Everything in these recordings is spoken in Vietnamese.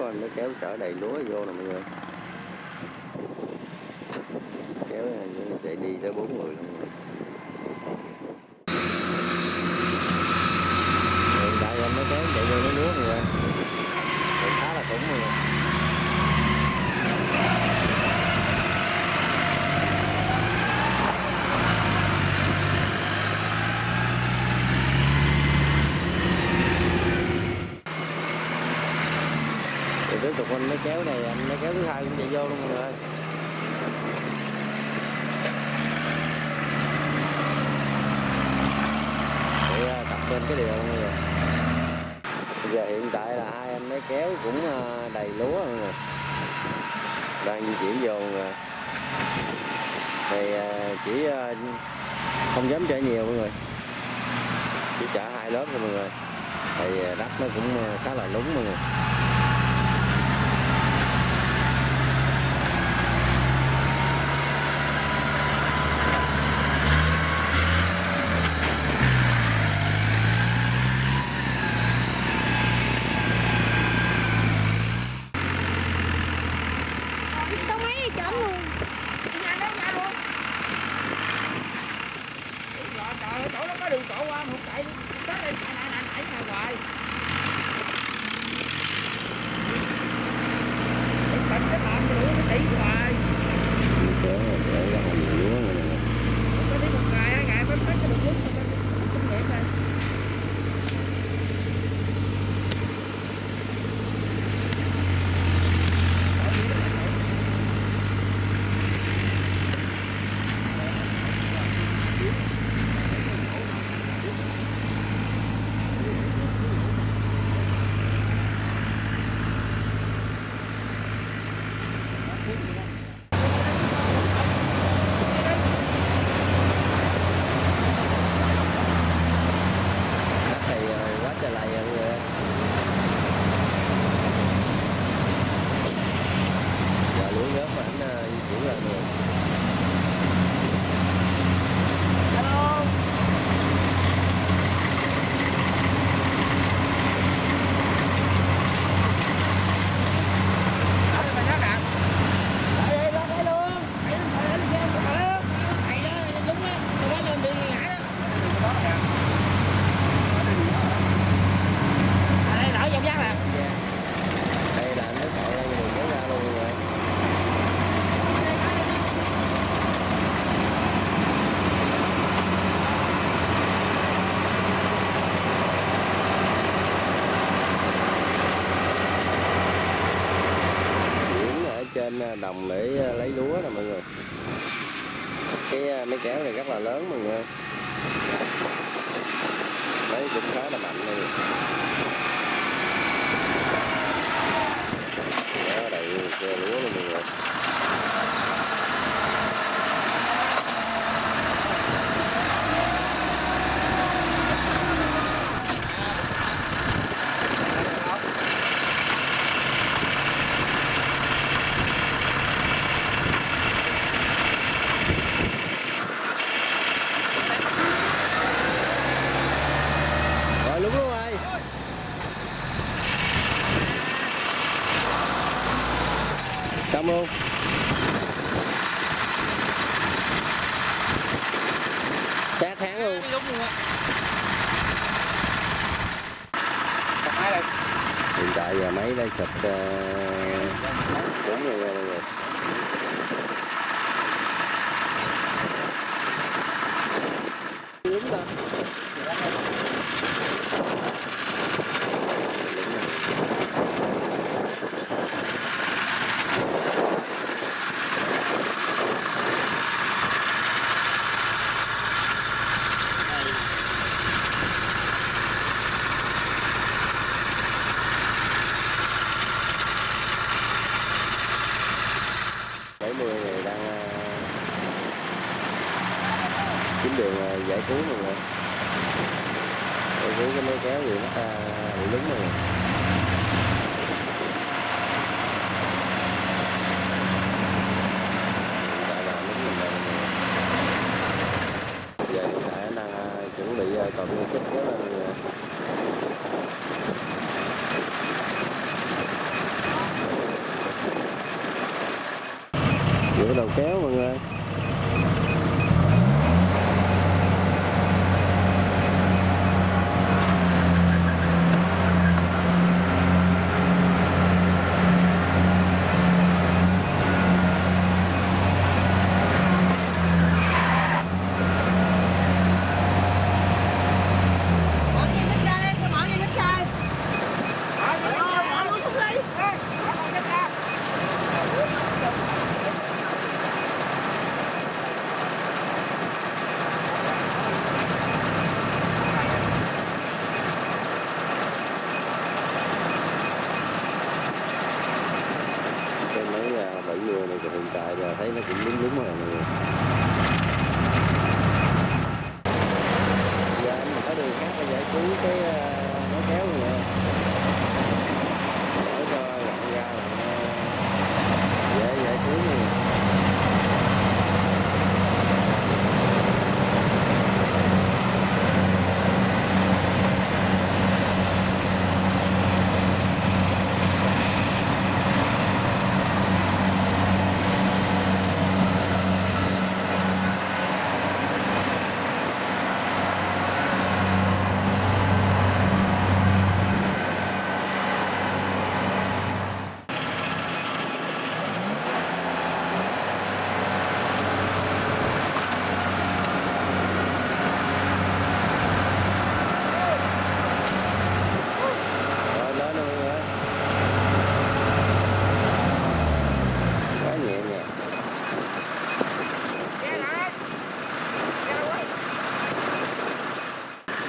anh nó kéo chở đầy lúa vô nè mọi người. Kéo chạy đi tới 4 người luôn. Hiện tại anh nó kéo chạy vô nó lúa mọi người. Khá là khủng mọi người. Tiếp tục anh mới kéo này, anh mới kéo thứ hai cũng chạy vô luôn mọi người. Để tập trên cái điều mọi người. Bây giờ hiện tại là hai anh mới kéo cũng đầy lúa mọi người. Đang di chuyển vô mọi người. Thì chỉ không dám chở nhiều mọi người. Chỉ chở 2 lớp thôi mọi người. Thì đất nó cũng khá là lúng mọi người. Chỗ đó có đường cổ qua một chạy tới đây chạy ra hoài. Cái làm nữa nó chạy hoài. Có đi một ngày 2 ngày mới tới cái đường nước kinh nghiệm này. Trên đồng để lấy lúa nè mọi người. Cái máy kéo này rất là lớn mọi người. Đấy cũng khá là mạnh này. Đó, đầy xe lúa luôn mọi người. Xong luôn. Sát tháng luôn. Hiện tại giờ máy đây sụp đúng rồi mọi người. Đúng ta. Người đang kiếm đường giải cứu mọi người. Giải cứu cái máy kéo gì nó bị lúng mọi người. Tại là lúng mình đây mọi người. Giờ hiện tại đang chuẩn bị còn ngân sách kéo lên mọi người. cái đầu kéo mọi người. Mấy 7 người này hiện tại là thấy nó cũng đúng đúng rồi mọi người. Giờ anh mình có đường khác để giải cứu cái nó kéo nữa để cho gọn ra là dễ giải cứu nữa.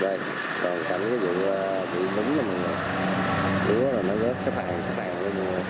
Đây, còn cảnh cái vụ bị đúng là mọi người. Lúa là nó rớt xếp hàng luôn mọi người.